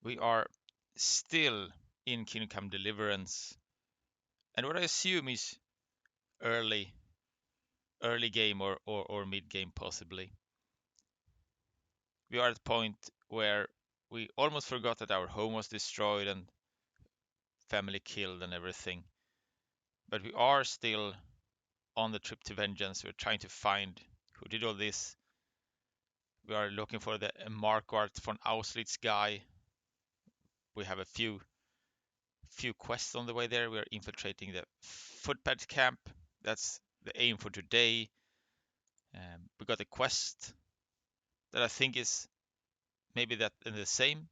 We are still in Kingdom Come Deliverance, and what I assume is early game or mid game possibly. We are at the point where we almost forgot that our home was destroyed and family killed and everything. But we are still on the trip to vengeance. We're trying to find who did all this. We are looking for the Marquardt von Auschwitz guy. We have a few quests on the way there. We are infiltrating the footpad camp. That's the aim for today. We got a quest that I think is maybe that in the same,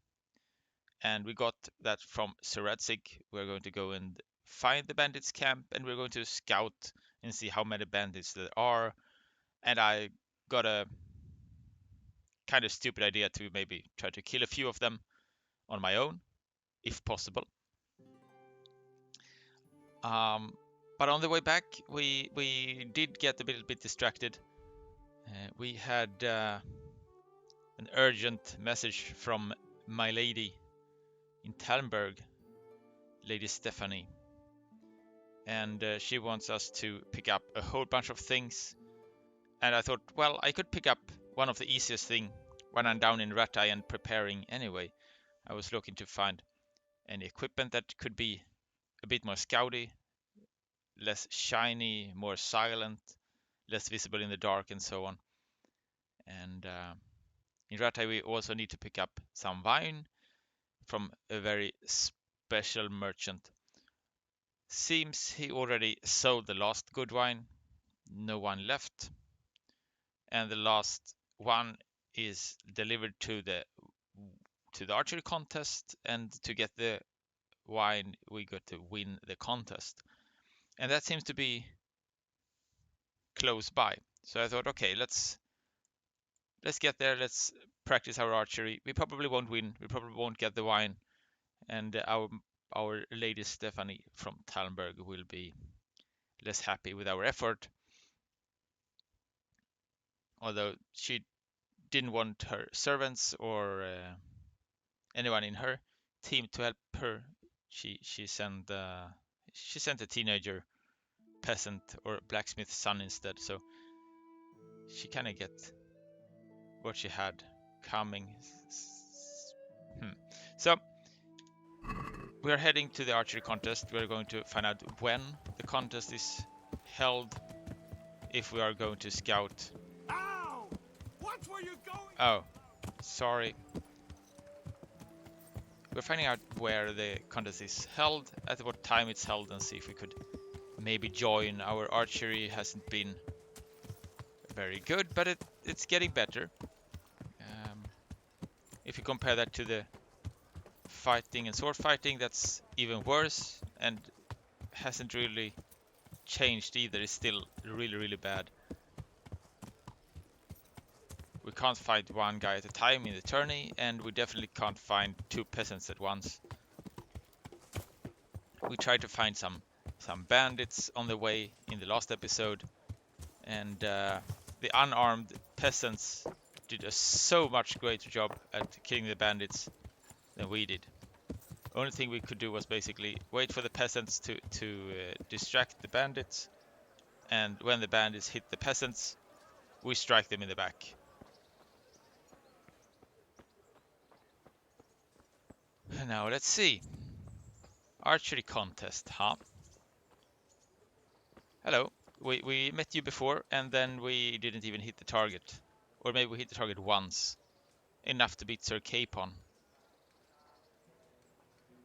and we got that from Saradzic. We're going to go and find the bandits camp, and we're going to scout and see how many bandits there are. And I got a kind of stupid idea to maybe try to kill a few of them on my own, if possible. But on the way back, we did get a little bit distracted. We had an urgent message from my lady in Talmberg, Lady Stephanie, and she wants us to pick up a whole bunch of things. And I thought, well, I could pick up one of the easiest thing when I'm down in Rattay and preparing anyway. I was looking to find any equipment that could be a bit more scouty, less shiny, more silent, less visible in the dark, and so on. And in Rattay we also need to pick up some wine from a very special merchant. Seems he already sold the last good wine. No one left. And the last one is delivered to the archery contest, and to get the wine we got to win the contest. And that seems to be close by. So I thought, okay, let's get there, let's practice our archery. We probably won't win, we probably won't get the wine, and our lady Stephanie from Talmberg will be less happy with our effort. Although she didn't want her servants or anyone in her team to help her, she sent a teenager peasant or blacksmith son instead. So she kind of get what she had coming. So we are heading to the archery contest. We're going to find out when the contest is held, if we are going to scout. Ow! Watch where you're going! Oh, sorry. We're finding out where the contest is held, at what time it's held, and see if we could maybe join. Our archery hasn't been very good, but it's getting better. If you compare that to the fighting and sword fighting, that's even worse, and hasn't really changed either. It's still really, really bad. We can't fight one guy at a time in the tourney, and we definitely can't find two peasants at once. We tried to find some bandits on the way in the last episode, and the unarmed peasants did a so much greater job at killing the bandits than we did. Only thing we could do was basically wait for the peasants to distract the bandits, and when the bandits hit the peasants, we strike them in the back. Now let's see. Archery contest, huh? Hello. We met you before, and then we didn't even hit the target. Or maybe we hit the target once. Enough to beat Sir Capon.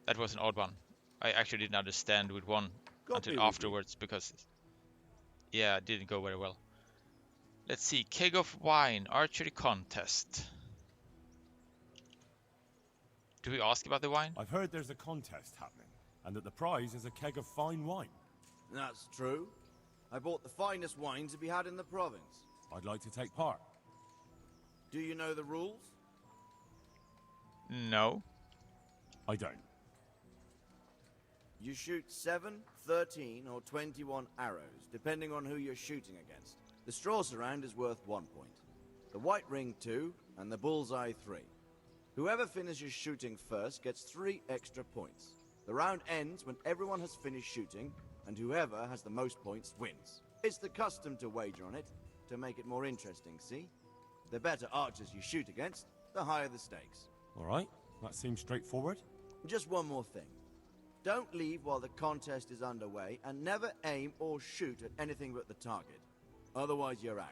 That was an odd one. I actually didn't understand with one until afterwards, because yeah, it didn't go very well. Let's see. Keg of wine, archery contest. Do we ask about the wine? I've heard there's a contest happening, and that the prize is a keg of fine wine. That's true. I bought the finest wine to be had in the province. I'd like to take part. Do you know the rules? No. I don't. You shoot 7, 13, or 21 arrows, depending on who you're shooting against. The straw surround is worth 1 point. The white ring 2, and the bullseye 3. Whoever finishes shooting first gets 3 extra points. The round ends when everyone has finished shooting, and whoever has the most points wins. It's the custom to wager on it, to make it more interesting, see? The better archers you shoot against, the higher the stakes. Alright, that seems straightforward. Just one more thing. Don't leave while the contest is underway, and never aim or shoot at anything but the target. Otherwise, you're out.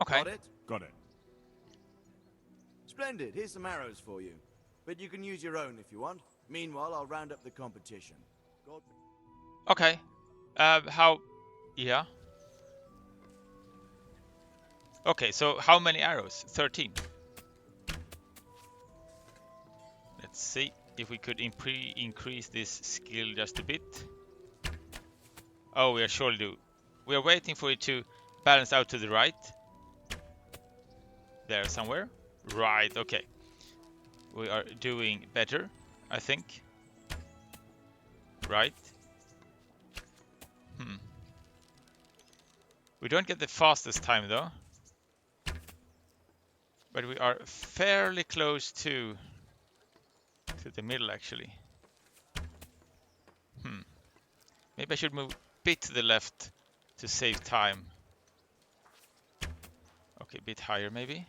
Okay. Got it? Got it. Splendid. Here's some arrows for you. But you can use your own if you want. Meanwhile, I'll round up the competition. Okay. How... Yeah. Okay, so how many arrows? 13. Let's see if we could increase this skill just a bit. Oh, we are surely do. We are waiting for it to balance out to the right. There somewhere. Right, okay. We are doing better, I think. Right. We don't get the fastest time though. But we are fairly close to the middle actually. Maybe I should move a bit to the left to save time. Okay, a bit higher maybe.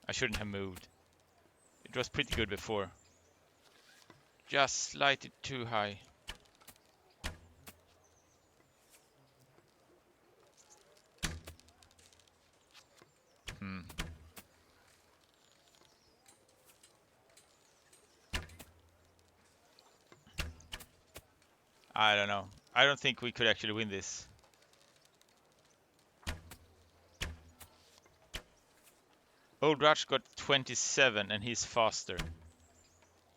I shouldn't have moved. It was pretty good before. Just slightly too high. I don't know. I don't think we could actually win this. Old Raj got 27 and he's faster.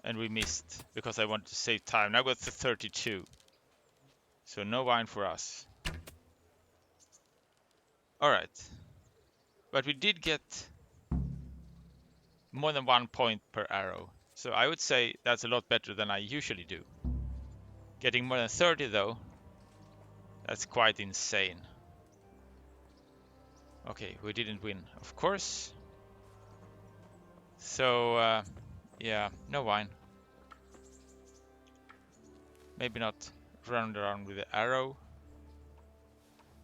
And we missed because I wanted to save time. Now I got to 32. So no wine for us. Alright. But we did get more than 1 point per arrow. So I would say that's a lot better than I usually do. Getting more than 30 though, that's quite insane. Okay, we didn't win, of course. So, yeah, no wine. Maybe not run around with the arrow.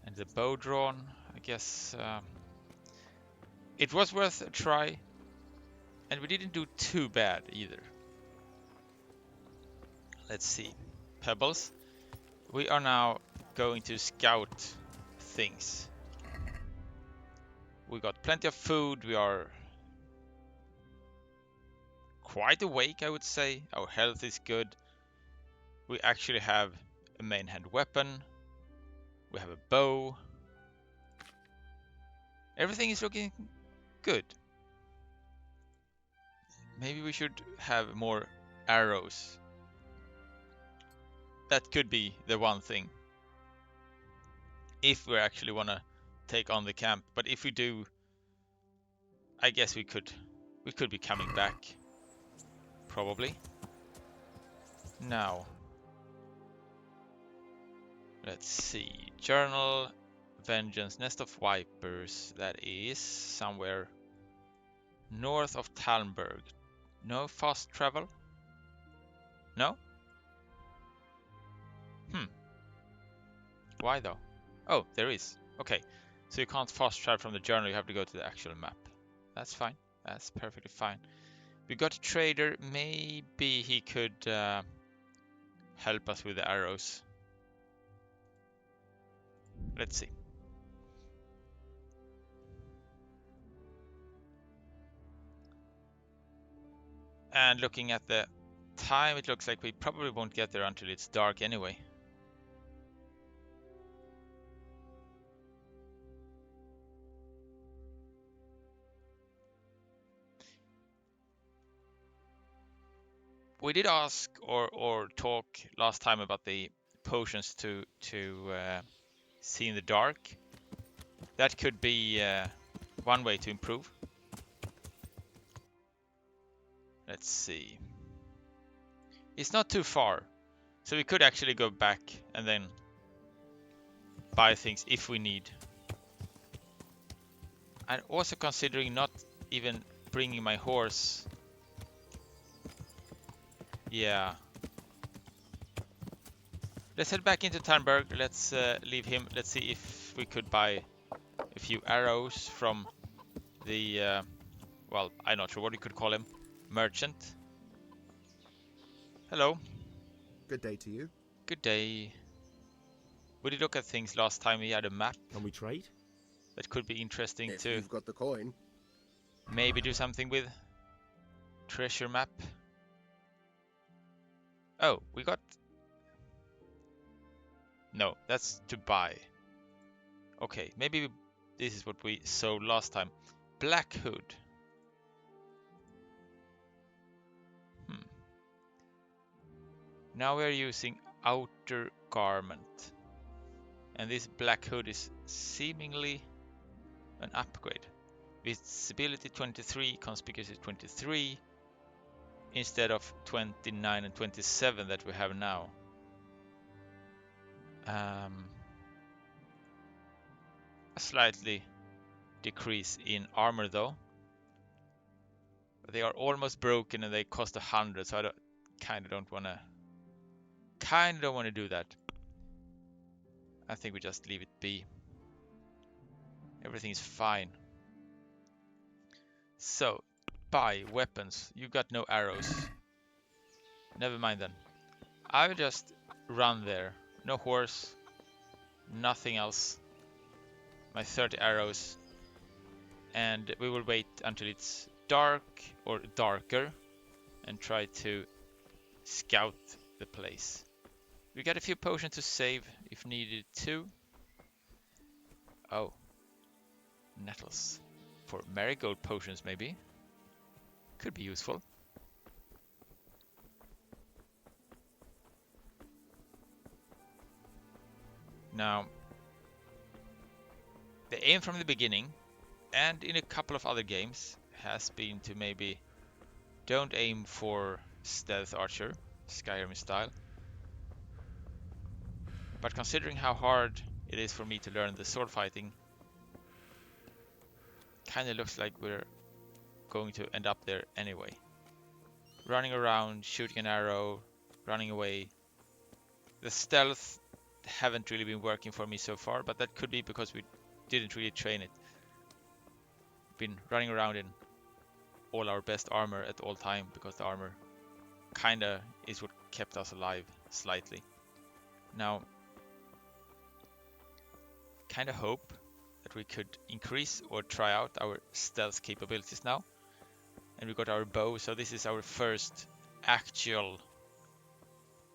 And the bow drawn, I guess. It was worth a try. And we didn't do too bad either. Let's see. Pebbles. We are now going to scout things. We got plenty of food. We are quite awake, I would say. Our health is good. We actually have a main hand weapon. We have a bow. Everything is looking good. Maybe we should have more arrows. That could be the one thing. If we actually want to take on the camp. But if we do, I guess we could be coming back. Probably. Now. Let's see. Journal. Vengeance. Nest of Vipers. That is somewhere north of Talmberg. No fast travel? No? Why though? Oh, there is. Okay. So you can't fast travel from the journal, you have to go to the actual map. That's fine. That's perfectly fine. We got a trader. Maybe he could help us with the arrows. Let's see. And looking at the time, it looks like we probably won't get there until it's dark anyway. We did ask or talk last time about the potions to see in the dark. That could be one way to improve. Let's see. It's not too far, so we could actually go back and then buy things if we need. And also considering not even bringing my horse. Yeah. Let's head back into Turnberg. Let's leave him. Let's see if we could buy a few arrows from the, well, I'm not sure what you could call him, merchant. Hello. Good day to you. Good day. We did look at things last time. We had a map. Can we trade? That could be interesting If to you've got the coin. maybe do something with. Treasure map. Oh, we got... No, that's to buy. Okay, maybe this is what we sold last time. Black hood. Now we're using outer garment. And this black hood is seemingly an upgrade. Visibility 23, conspicuous 23, instead of 29 and 27 that we have now. A slightly decrease in armor though. They are almost broken and they cost 100, so I kind of don't want to do that. I think we just leave it be. Everything is fine. So, buy weapons. You got no arrows. Never mind then. I will just run there. No horse. Nothing else. My 30 arrows. And we will wait until it's dark or darker and try to scout the place. We got a few potions to save if needed too. Oh. Nettles. For marigold potions maybe. Could be useful. Now, the aim from the beginning, and in a couple of other games, has been to maybe don't aim for stealth archer, Skyrim style. But considering how hard it is for me to learn the sword fighting, kinda looks like we're going to end up there anyway. Running around, shooting an arrow, running away. The stealth haven't really been working for me so far, but that could be because we didn't really train it. Been running around in all our best armor at all time because the armor kinda is what kept us alive slightly. Now, kinda hope that we could increase or try out our stealth capabilities now. And we got our bow, so this is our first actual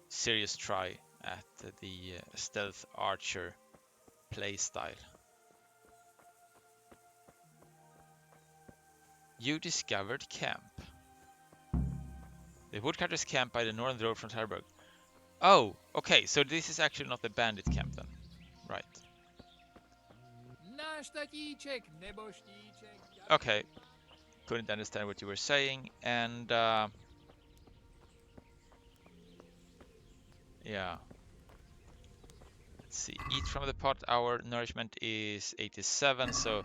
serious try at the stealth archer playstyle. You discovered camp. The woodcutter's camp by the northern road from Tarburg. Oh, okay, so this is actually not the bandit camp then. Right. Okay. Couldn't understand what you were saying, and yeah. Let's see. Eat from the pot. Our nourishment is 87, so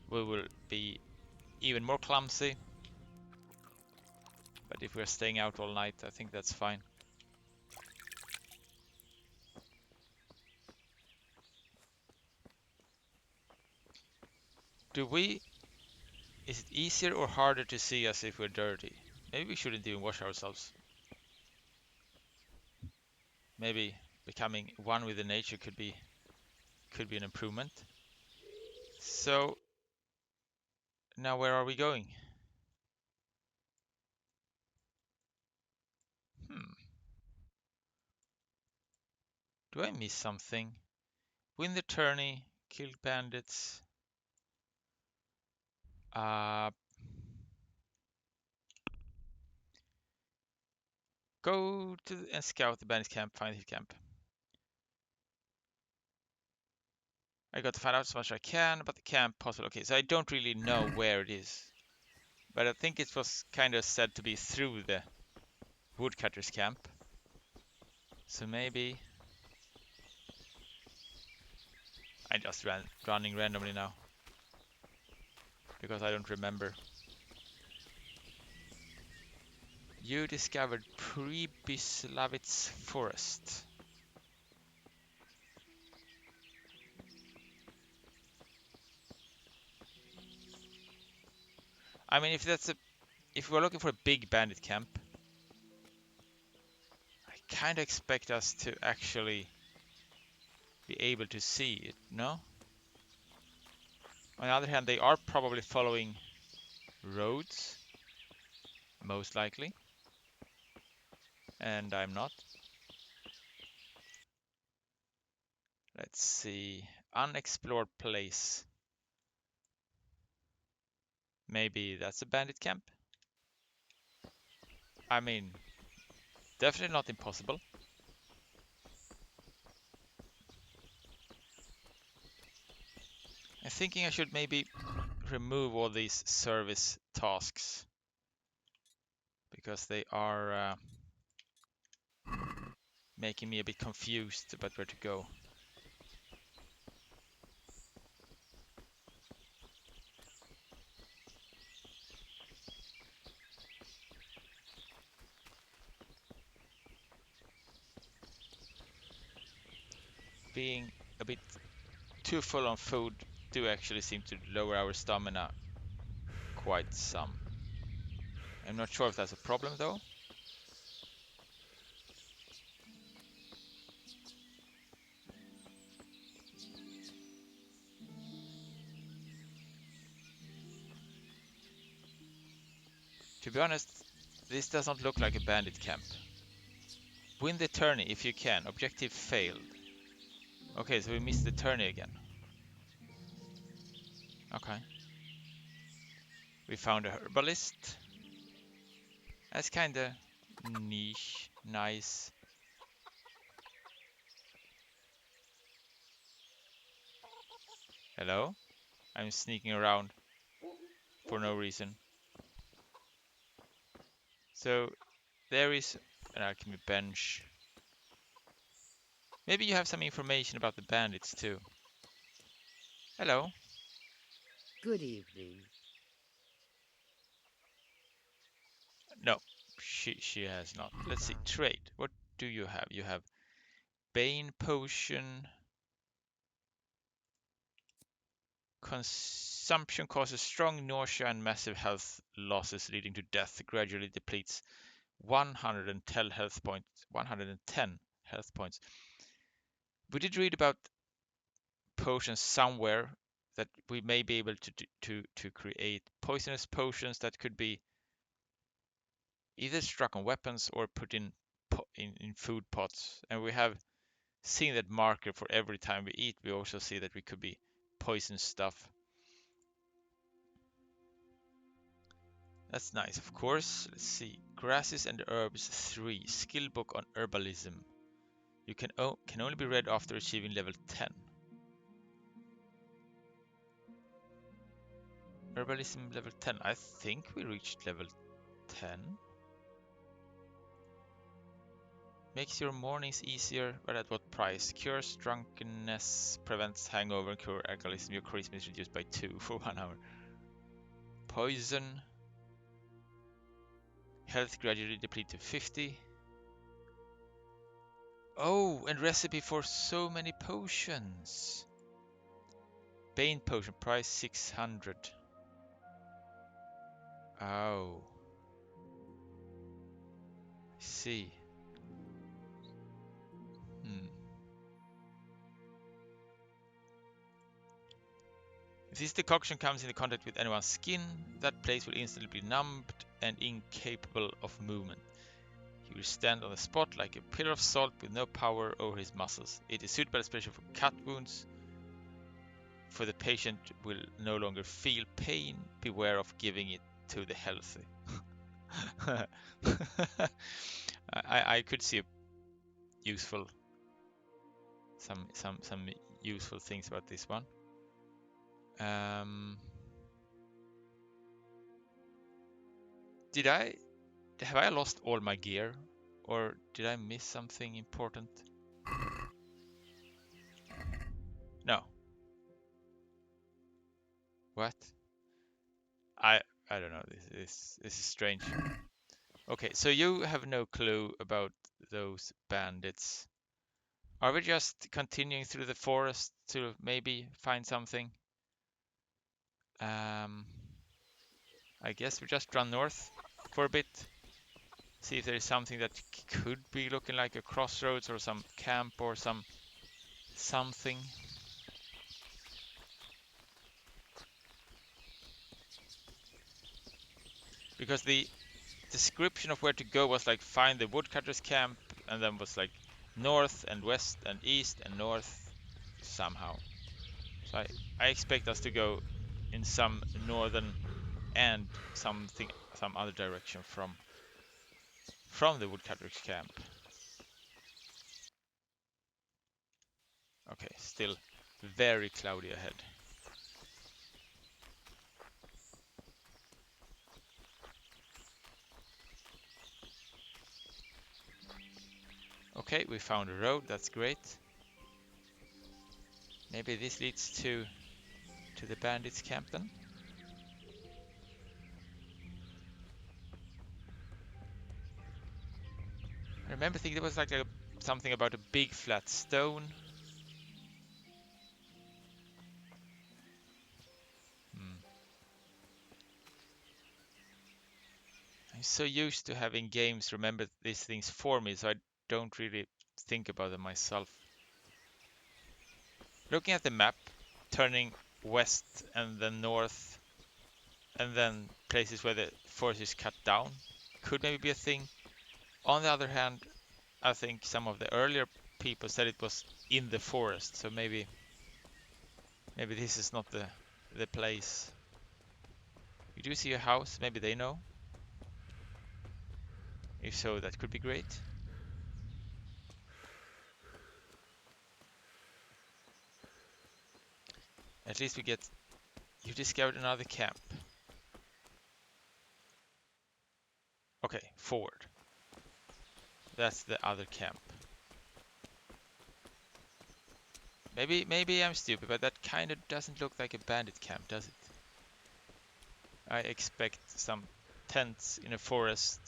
we will be even more clumsy. But if we're staying out all night, I think that's fine. Is it easier or harder to see us if we're dirty? Maybe we shouldn't even wash ourselves. Maybe becoming one with the nature could be an improvement. So now where are we going? Do I miss something? Win the tourney, kill bandits. Go to and scout the bandits camp, find his camp. I got to find out as much as I can about the camp possible. Okay, so I don't really know where it is. But I think it was kind of said to be through the woodcutter's camp. So maybe... I just running randomly now. Because I don't remember. You discovered Prebislavitz Forest. I mean, if we're looking for a big bandit camp, I kind of expect us to actually be able to see it, no? On the other hand, they are probably following roads, most likely, and I'm not. Let's see, unexplored place. Maybe that's a bandit camp? I mean, definitely not impossible. I'm thinking I should maybe remove all these service tasks because they are making me a bit confused about where to go. Being a bit too full on food do actually seem to lower our stamina quite some. I'm not sure if that's a problem though. To be honest, this does not look like a bandit camp. Win the tourney if you can. Objective failed. Okay, so we missed the tourney again. Okay. We found a herbalist. That's kinda niche, nice. Hello? I'm sneaking around for no reason. So there is an alchemy bench. Maybe you have some information about the bandits too. Hello. Good evening. No, she has not. Let's see. Trade. What do you have? You have Bane potion. Consumption causes strong nausea and massive health losses leading to death. Gradually depletes 110 health points. 110 health points. We did read about potions somewhere that we may be able to create poisonous potions that could be either struck on weapons or put in food pots. And we have seen that marker for every time we eat. We also see that we could be poison stuff. That's nice, of course. Let's see. Grasses and herbs 3. Skill book on herbalism. You can only be read after achieving level 10. Herbalism level 10. I think we reached level 10. Makes your mornings easier, but at what price? Cures drunkenness, prevents hangover, and cure alcoholism. Your charisma is reduced by 2 for 1 hour. Poison. Health gradually deplete to 50. Oh, and recipe for so many potions. Bane potion, price 600. Oh. I see. If this decoction comes into contact with anyone's skin, that place will instantly be numbed and incapable of movement. He will stand on the spot like a pillar of salt with no power over his muscles. It is suitable especially for cut wounds, for the patient will no longer feel pain. Beware of giving it to the healthy. I could see useful some useful things about this one. Have I lost all my gear, or did I miss something important? No. What? I don't know. This is strange. Okay, so you have no clue about those bandits. Are we just continuing through the forest to maybe find something? I guess we just run north for a bit. See if there is something that could be looking like a crossroads or some camp or something. Because the description of where to go was like find the woodcutters camp, and then was like north and west and east and north somehow. So I expect us to go in some northern and some other direction from the woodcutters camp. Okay, still very cloudy ahead. Okay, we found a road, that's great. Maybe this leads to the bandits camp then? I remember thinking there was like something about a big flat stone. I'm so used to having games remember these things for me, so I don't really think about them myself. Looking at the map, turning west and then north, and then places where the forest is cut down, could maybe be a thing. On the other hand, I think some of the earlier people said it was in the forest, so maybe this is not the place. We do see a house, maybe they know. If so, that could be great. At least you discovered another camp. Okay, forward. That's the other camp. Maybe I'm stupid, but that kind of doesn't look like a bandit camp, does it? I expect some tents in a forest,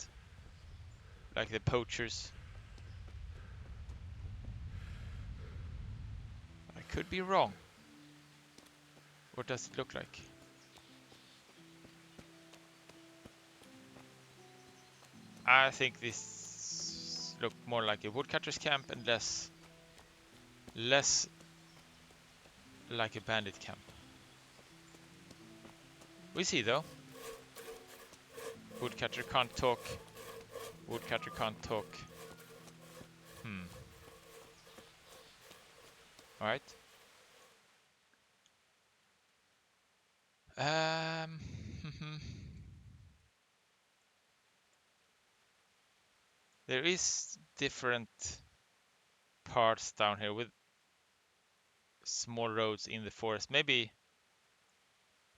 like the poachers. I could be wrong. What does it look like? I think this looked more like a woodcutter's camp and less like a bandit camp. We see though. Woodcutter can't talk. Woodcutter can't talk. Alright. There is different parts down here with small roads in the forest. Maybe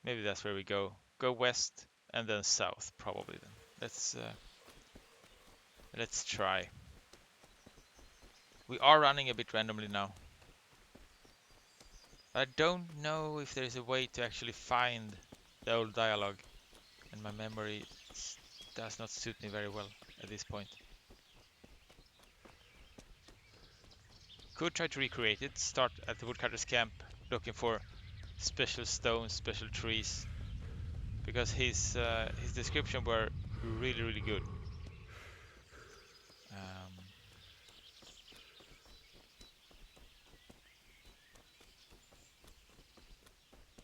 that's where we go. Go west and then south, probably then. Let's try. We are running a bit randomly now. I don't know if there's a way to actually find the old dialogue, and my memory does not suit me very well at this point. Could try to recreate it. Start at the woodcutter's camp, looking for special stones, special trees, because his description were really good.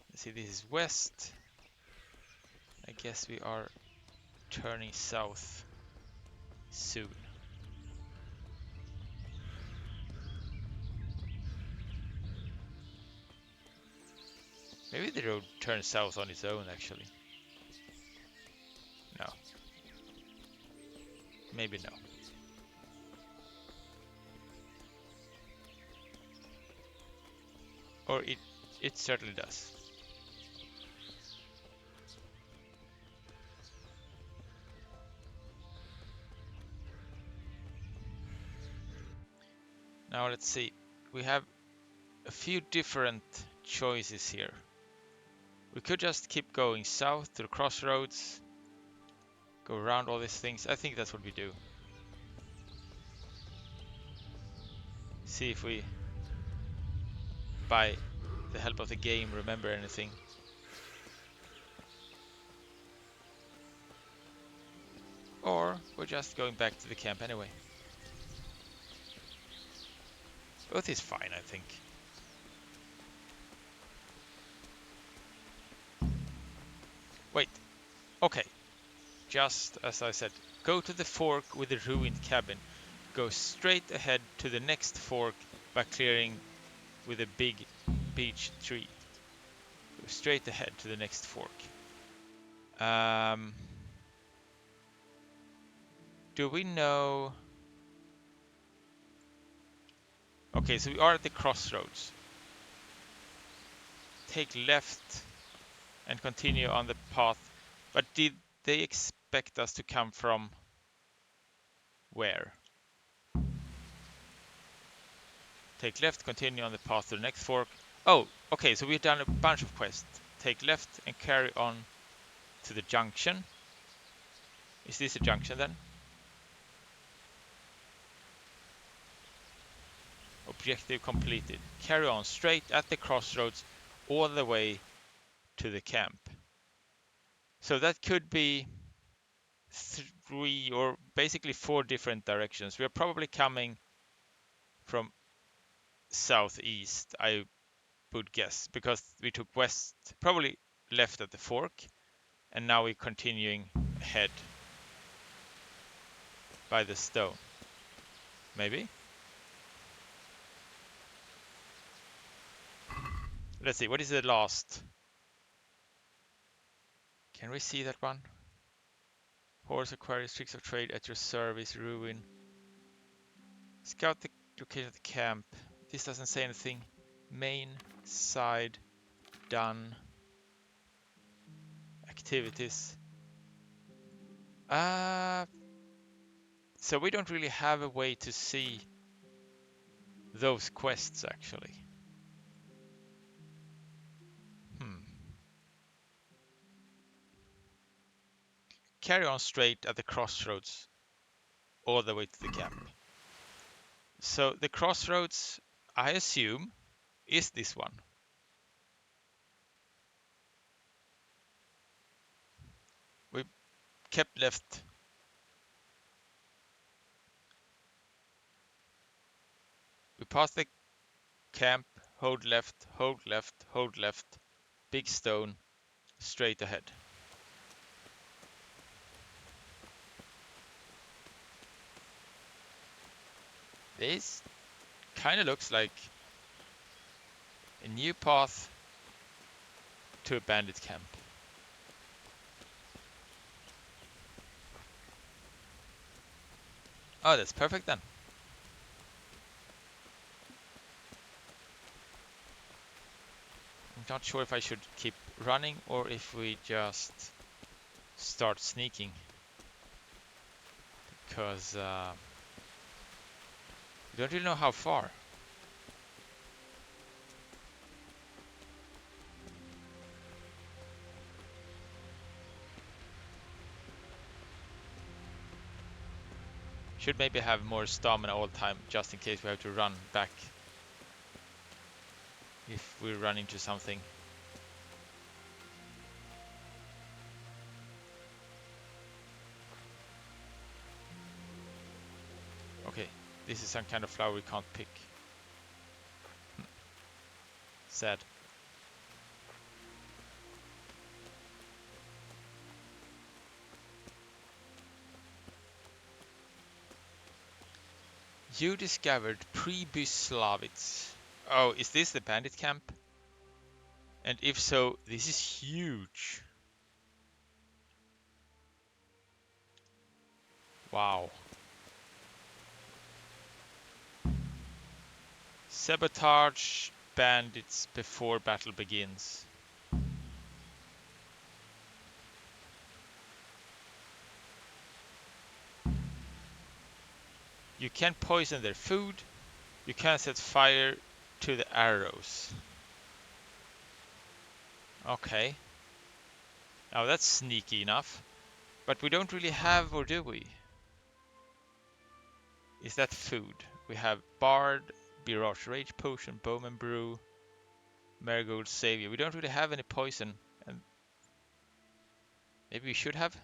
Let's see, this is west. I guess we are turning south soon. Maybe the road turns south on its own, actually. No. Maybe no. Or it certainly does. Now let's see. We have a few different choices here. We could just keep going south to the crossroads, Go around all these things. I think that's what we do. See if we, by the help of the game, remember anything. Or we're just going back to the camp anyway. Both is fine, I think. Wait. Okay. Just as I said, go to the fork with the ruined cabin. Go straight ahead to the next fork by clearing with a big beech tree. Go straight ahead to the next fork. Do we know? Okay, so we are at the crossroads. Take left and continue on the path. But did they expect us to come from where? Take left, continue on the path to the next fork. Oh, okay, so we've done a bunch of quests. Take left and carry on to the junction. Is this a junction then? Objective completed. Carry on straight at the crossroads all the way to the camp. So that could be 3 or basically 4 different directions. We are probably coming from southeast, I would guess, because we took west, probably left at the fork, and now we're continuing ahead by the stone. Maybe? Let's see, what is the last? Can we see that one? Horse acquires tricks of trade at your service, ruin. Scout the location of the camp. This doesn't say anything. Main, side, done. Activities. So we don't really have a way to see those quests actually. Carry on straight at the crossroads all the way to the camp. So the crossroads, I assume, is this one. We kept left. We passed the camp, hold left, hold left, hold left, big stone, straight ahead. This kind of looks like a new path to a bandit camp. Oh, that's perfect then. I'm not sure if I should keep running or if we just start sneaking. Because we don't really know how far. Should maybe have more stamina all the time, just in case we have to run back if we run into something. Okay, this is some kind of flower we can't pick. Sad. You discovered Pribyslavitz. Oh, is this the bandit camp? And if so, this is huge. Wow. Sabotage bandits before battle begins. You can poison their food. You can set fire to the arrows. Okay. Now that's sneaky enough. But we don't really have, or do we? Is that food? We have Bard, Birage Rage Potion, Bowman Brew, Marigold Savior. We don't really have any poison, and maybe we should have.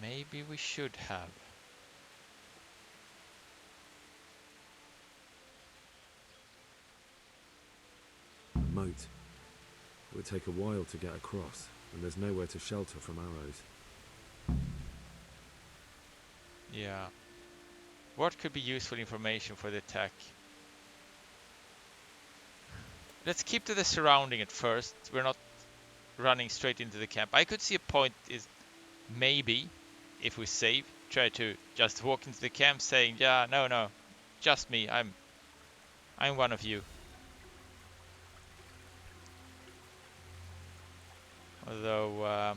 Maybe we should have. Moat. It would take a while to get across, and there's nowhere to shelter from arrows. Yeah. What could be useful information for the attack? Let's keep to the surrounding at first. We're not running straight into the camp. I could see a point is maybe, if we save, try to just walk into the camp saying, yeah, no, just me, I'm one of you. Although,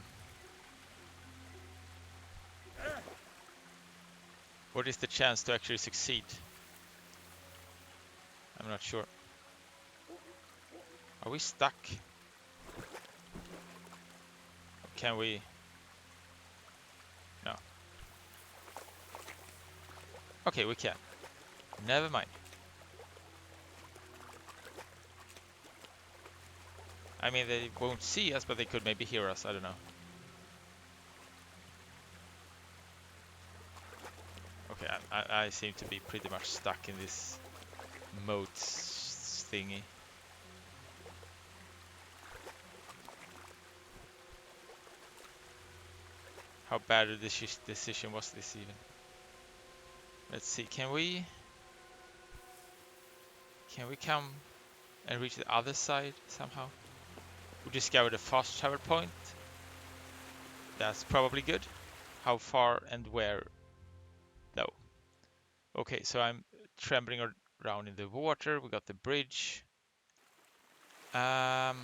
what is the chance to actually succeed? I'm not sure. Are we stuck? Can we? No. Okay, we can. Never mind. I mean, they won't see us, but they could maybe hear us. I don't know. Okay, I seem to be pretty much stuck in this moat thingy. How bad a decision was this even? Let's see, can we come and reach the other side somehow? We discovered a fast travel point. That's probably good. How far and where? No. Okay, so I'm trembling around in the water. We got the bridge. Right.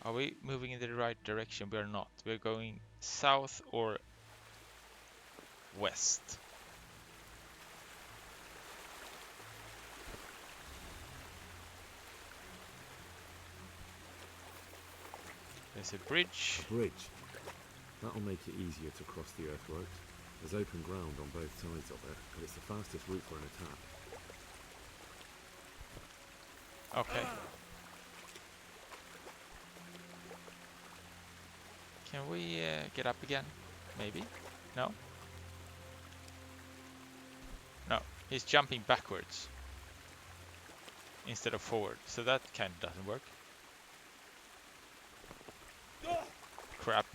Are we moving in the right direction? We are not. We're going south or west. There's a bridge. A bridge. That'll make it easier to cross the earthworks. There's open ground on both sides of it, and it's the fastest route for an attack. Okay. Can we get up again? Maybe? No? No. He's jumping backwards instead of forward, so that kind of doesn't work. Crap.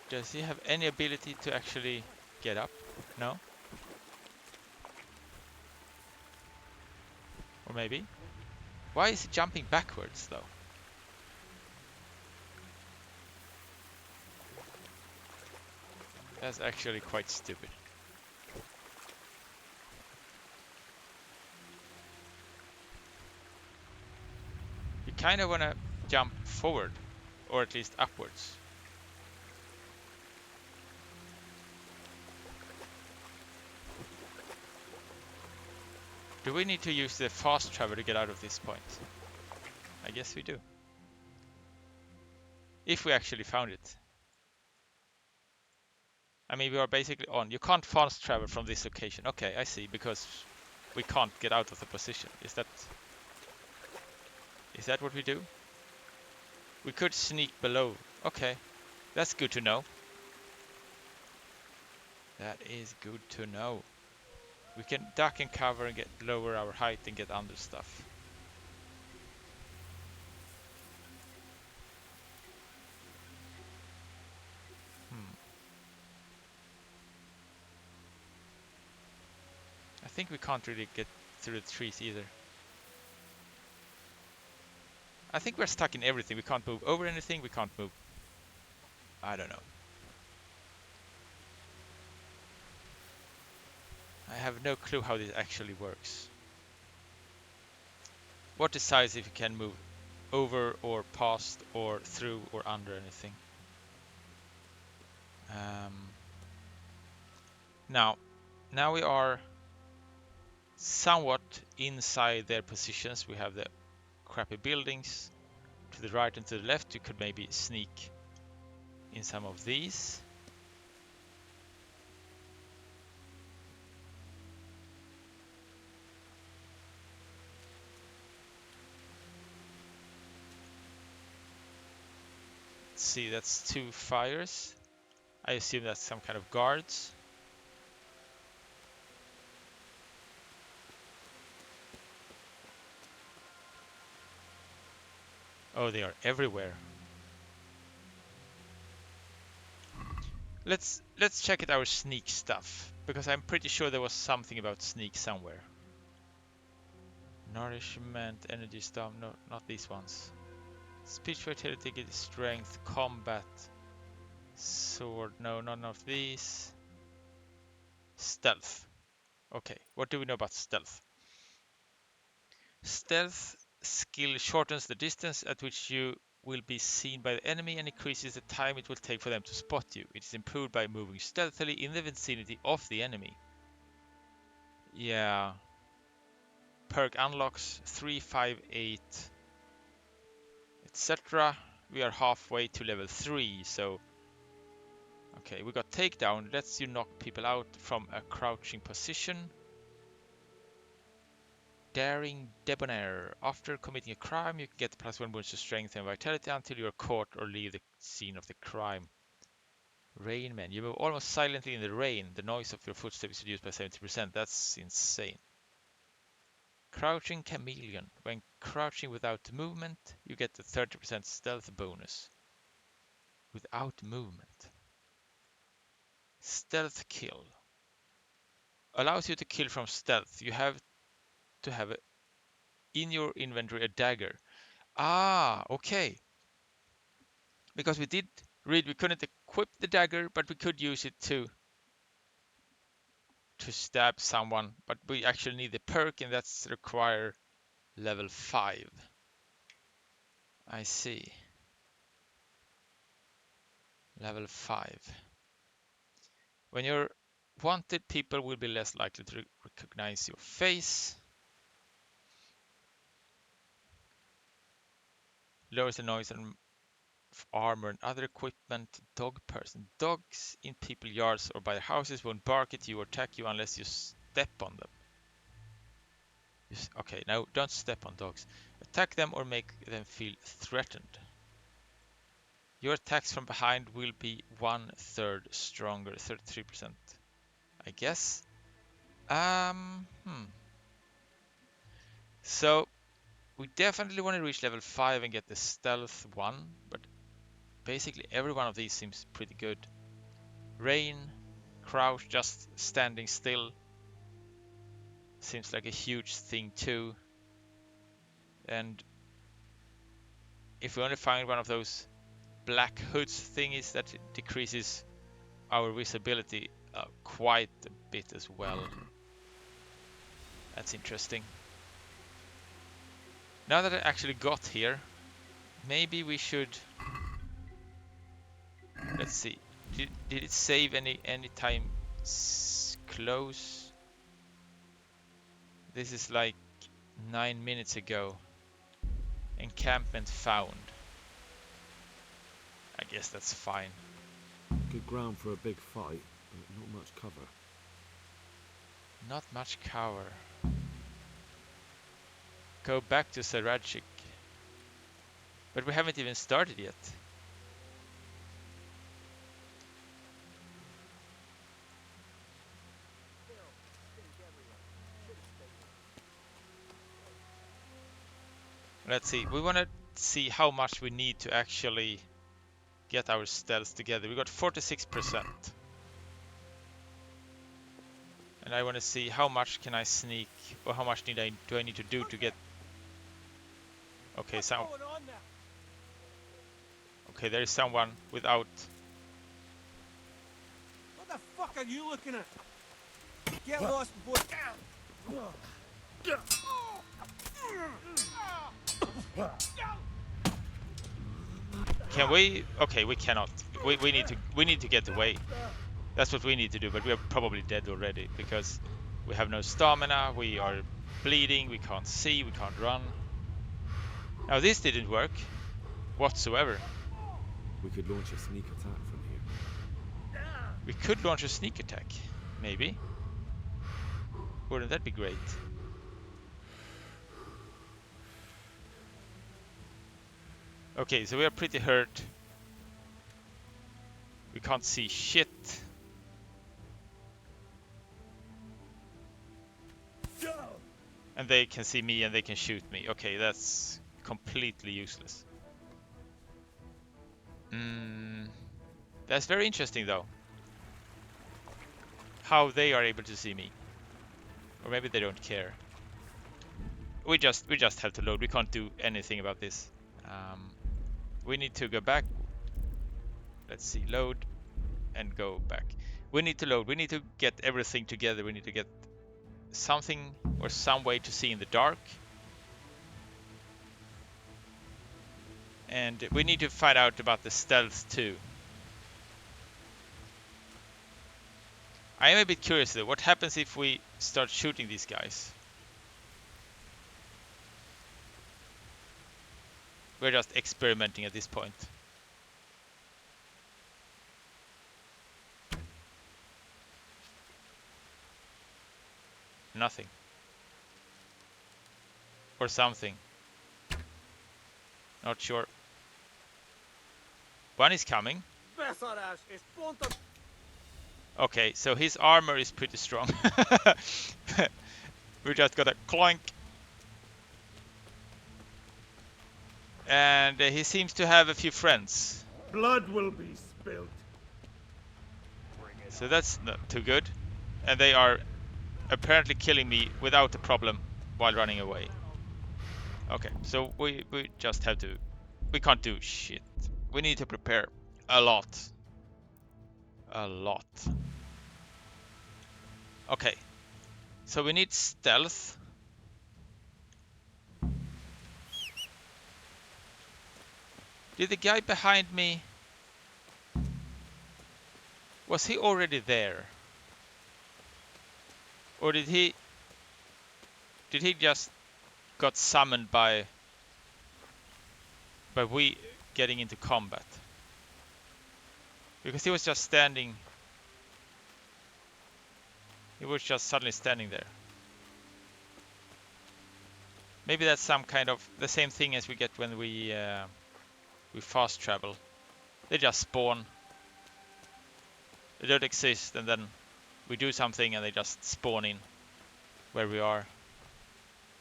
Does he have any ability to actually get up? No? Or maybe? Why is he jumping backwards though? That's actually quite stupid. You kind of want to jump forward, or at least upwards. Do we need to use the fast travel to get out of this point? I guess we do. If we actually found it. I mean, we are basically on. You can't fast travel from this location. Okay, I see, because we can't get out of the position. Is that what we do? We could sneak below. Okay, that's good to know. That is good to know. We can duck and cover and lower our height and get under stuff. I think we can't really get through the trees either. I think we're stuck in everything. We can't move over anything. We can't move. I don't know. I have no clue how this actually works. What decides if you can move over or past or through or under anything? Now we are somewhat inside their positions. We have the crappy buildings to the right and to the left. You could maybe sneak in some of these. Let's see, that's 2 fires. I assume that's some kind of guards. Oh, they are everywhere. Let's check out our sneak stuff, because I'm pretty sure there was something about sneak somewhere. Nourishment, energy storm, no, not these ones. Speech, fertility, strength, combat, sword, no, none of these. Stealth. Okay, what do we know about stealth? Stealth skill shortens the distance at which you will be seen by the enemy and increases the time it will take for them to spot you. It is improved by moving stealthily in the vicinity of the enemy. Yeah. Perk unlocks 3, 5, 8, etc. We are halfway to level 3, so... Okay, we got takedown. Lets you knock people out from a crouching position. Daring Debonair. After committing a crime, you can get +1 bonus to strength and vitality until you are caught or leave the scene of the crime. Rainman. You move almost silently in the rain. The noise of your footsteps is reduced by 70%. That's insane. Crouching Chameleon. When crouching without movement, you get the 30% stealth bonus. Without movement. Stealth Kill. Allows you to kill from stealth. You have to have in your inventory a dagger. Ah, okay. Because we did read we couldn't equip the dagger, but we could use it to stab someone. But we actually need the perk, and that's require level 5. I see. Level 5. When you're wanted, people will be less likely to recognize your face. Lowers the noise and armor and other equipment. Dog person. Dogs in people yards or by their houses won't bark at you or attack you unless you step on them. Okay, now don't step on dogs. Attack them or make them feel threatened. Your attacks from behind will be 1/3 stronger, 33%. I guess. So we definitely want to reach level 5 and get the stealth one, but basically every one of these seems pretty good. Rain, crouch, just standing still. Seems like a huge thing too. And if we only find one of those black hoods thingies, that decreases our visibility quite a bit as well. That's interesting. Now that I actually got here, maybe we should... Let's see. Did it save any time close? This is like 9 minutes ago. Encampment found. I guess that's fine. Good ground for a big fight, but not much cover. Not much cover. Go back to Sarajik. But we haven't even started yet. Let's see. We want to see how much we need to actually get our stealth together. We got 46%. And I want to see how much can I sneak, or how much do I need to do to get... Okay, okay, there is someone without... What the fuck are you looking at? Get lost before... Can we? Okay, we cannot. We need to get away. That's what we need to do, but we are probably dead already because we have no stamina, we are bleeding, we can't see, we can't run. Now this didn't work whatsoever. We could launch a sneak attack from here. We could launch a sneak attack, maybe. Wouldn't that be great? Okay, so we are pretty hurt. We can't see shit. And they can see me and they can shoot me. Okay, that's completely useless. That's very interesting though. How they are able to see me. Or maybe they don't care. We just have to load. We can't do anything about this. We need to go back. Let's see, load and go back. We need to load. We need to get everything together. We need to get something or some way to see in the dark. And we need to find out about the stealth too. I am a bit curious though. What happens if we start shooting these guys? We're just experimenting at this point. Nothing. Or something. Not sure. One is coming. Okay, so his armor is pretty strong. We just got a clunk. And he seems to have a few friends. Blood will be spilled. So that's not too good. And they are apparently killing me without a problem while running away. Okay, so we just have to... We can't do shit. We need to prepare a lot. A lot. Okay. So we need stealth. Did the guy behind me... Was he already there? Or did he just got summoned by we getting into combat? Because he was just standing. He was just suddenly standing there. Maybe that's some kind of the same thing as we get when we fast travel. They just spawn. They don't exist, and then we do something and they just spawn in where we are.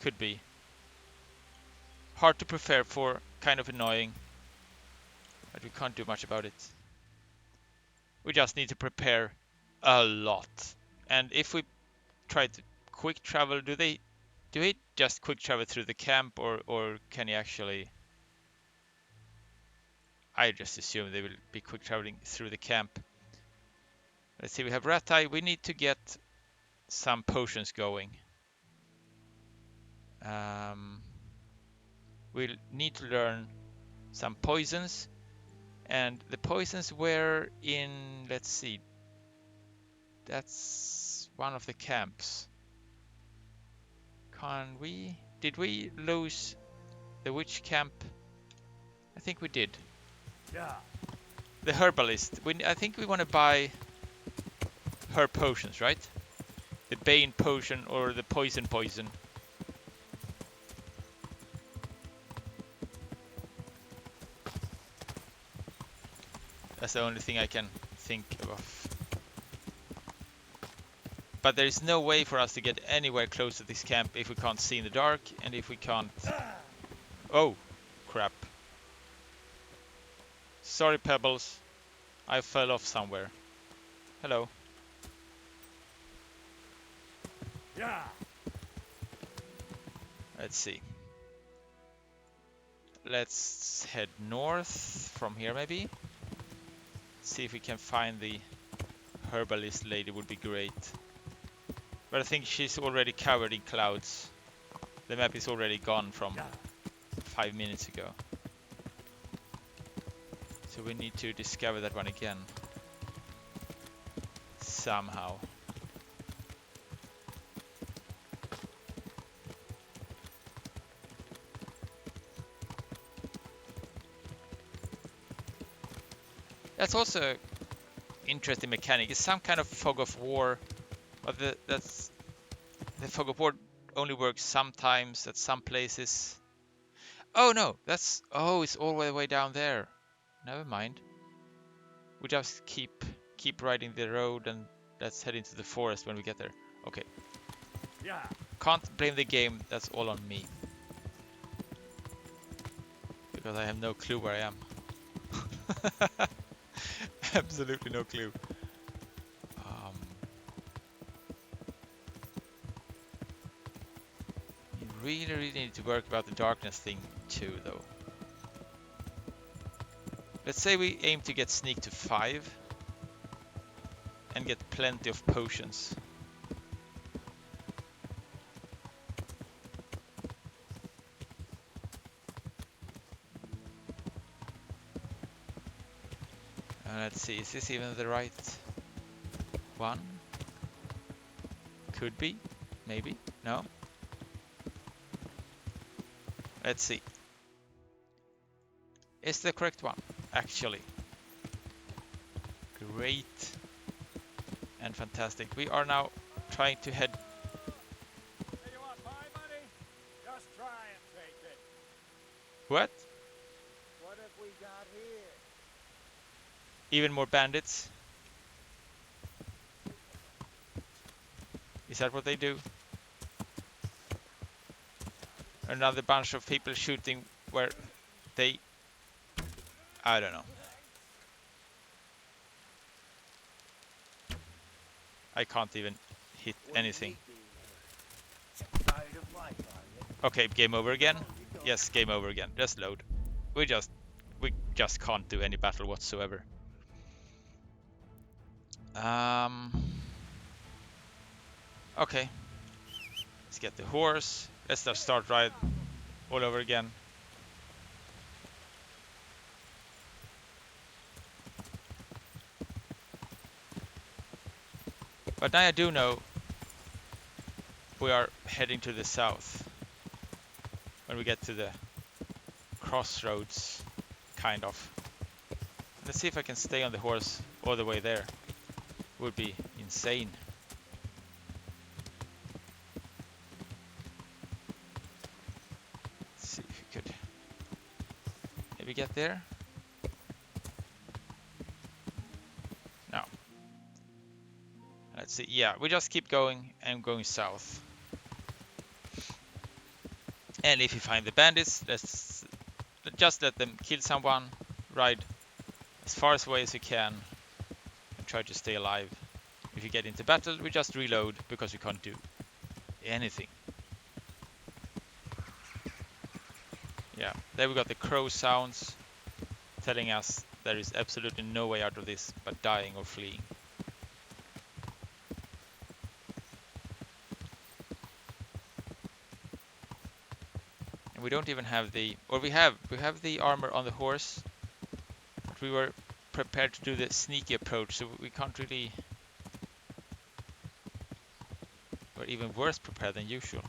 Could be. Hard to prepare for, kind of annoying. But we can't do much about it. We just need to prepare a lot. And if we try to quick travel, do he just quick travel through the camp, or can he actually... I just assume they will be quick traveling through the camp. Let's see, we have rat eye. We need to get some potions going. We'll need to learn some poisons. And the poisons were in, let's see, that's one of the camps. Did we lose the witch camp? I think we did. Yeah. The herbalist. I think we want to buy her potions, right? The bane potion or the poison. That's the only thing I can think of. But there is no way for us to get anywhere close to this camp if we can't see in the dark, and if we can't... Oh, crap. Sorry, Pebbles. I fell off somewhere. Hello. Yeah. Let's see. Let's head north from here, maybe. See if we can find the herbalist lady. Would be great. But I think she's already covered in clouds. The map is already gone from 5 minutes ago. So we need to discover that one again. somehow. That's also an interesting mechanic. It's some kind of fog of war, but the fog of war only works sometimes at some places. Oh no, it's all the way down there. Never mind. We just keep riding the road and let's head into the forest when we get there. Okay. Yeah. Can't blame the game, that's all on me. Because I have no clue where I am. Absolutely no clue. You really need to work about the darkness thing too, though. Let's say we aim to get sneak to 5 and get plenty of potions. Let's see, is this even the right one? Could be, maybe, no? Let's see. Is the correct one, actually. Great and fantastic. We are now trying to head. Hey, you want pie, buddy? Just try and take it. What? What have we got here? Even more bandits? Is that what they do? Another bunch of people shooting where they... I don't know. I can't even hit anything. Okay, game over again? Yes, game over again. Just load. We just can't do any battle whatsoever. Okay. Let's get the horse. Let's just start ride all over again. But now I do know we are heading to the south. When we get to the crossroads, kind of. Let's see if I can stay on the horse all the way there. Would be insane. Let's see if we could maybe get there. No. Let's see. Yeah, we just keep going and going south. And if you find the bandits, let's just let them kill someone, ride as far away as you can, and try to stay alive. If you get into battle, we just reload because we can't do anything. Yeah, there we got the crow sounds telling us there is absolutely no way out of this but dying or fleeing. And we don't even have the, or we have the armor on the horse, but we were prepared to do the sneaky approach, so we can't really. We're even worse prepared than usual.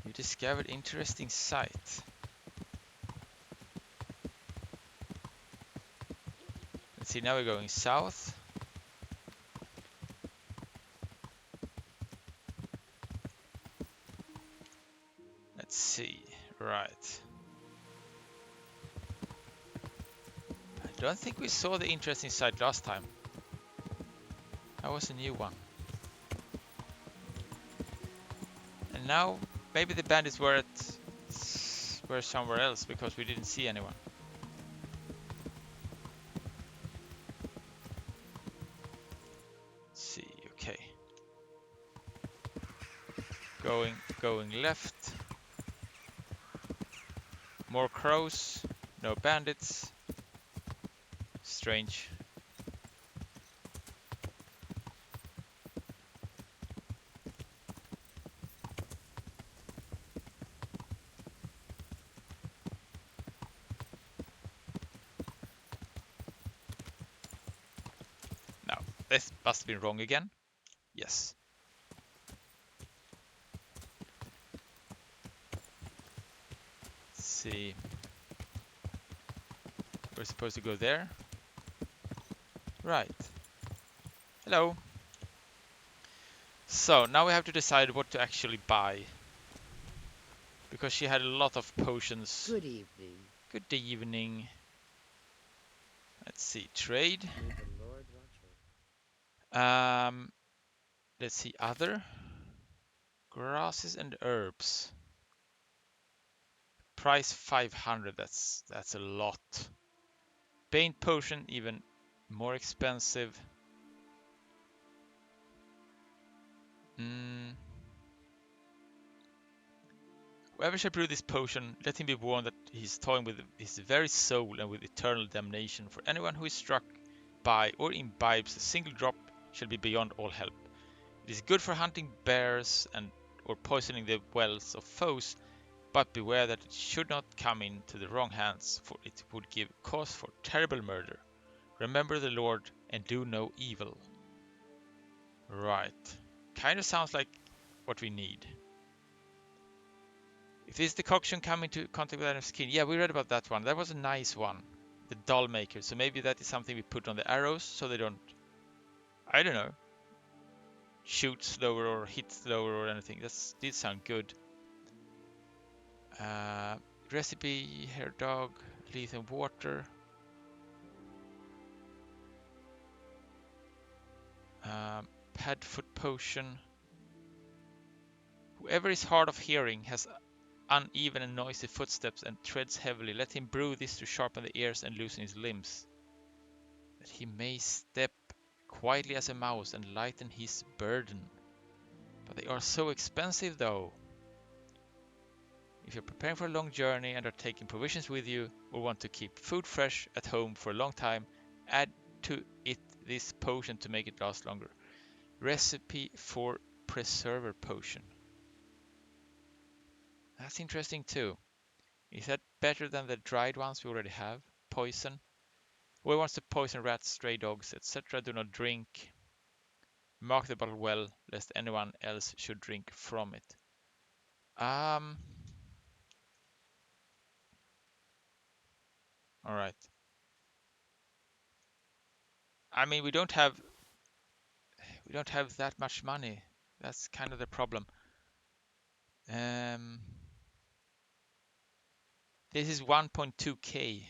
You discovered interesting sight. Let's see, now we're going south. Let's see, right. I don't think we saw the interesting side last time. That was a new one. And now maybe the bandits were somewhere else because we didn't see anyone. Let's see, okay. Going left. More crows, no bandits. Strange. This must have been wrong again. Yes. Let's see. We're supposed to go there. Right. Hello. So now we have to decide what to actually buy. Because she had a lot of potions. Good evening. Good evening. Let's see. Trade. May the Lord watch over. Let's see. Other. Grasses and herbs. Price 500. That's a lot. Bane potion even more expensive. Whoever shall brew this potion, let him be warned that he is toying with his very soul and with eternal damnation. For anyone who is struck by or imbibes a single drop shall be beyond all help. It is good for hunting bears and or poisoning the wells of foes, but beware that it should not come into the wrong hands, for it would give cause for terrible murder. Remember the Lord and do no evil. Right. Kinda sounds like what we need. If this decoction come into contact with animal skin, yeah, we read about that one. That was a nice one. The doll maker. So maybe that is something we put on the arrows so they don't, I don't know, shoot slower or hit slower or anything. That did sound good. Recipe, hair dog, lethal water. Padfoot potion. Whoever is hard of hearing has uneven and noisy footsteps and treads heavily. Let him brew this to sharpen the ears and loosen his limbs, that he may step quietly as a mouse and lighten his burden. But they are so expensive though. If you're preparing for a long journey and are taking provisions with you, or want to keep food fresh at home for a long time, add to it this potion to make it last longer. Recipe for preserver potion. That's interesting too. Is that better than the dried ones we already have? Poison. Whoever wants to poison rats, stray dogs, etc. do not drink. Mark the bottle well, lest anyone else should drink from it. Alright. I mean, we don't have that much money. That's kind of the problem. This is 1.2k.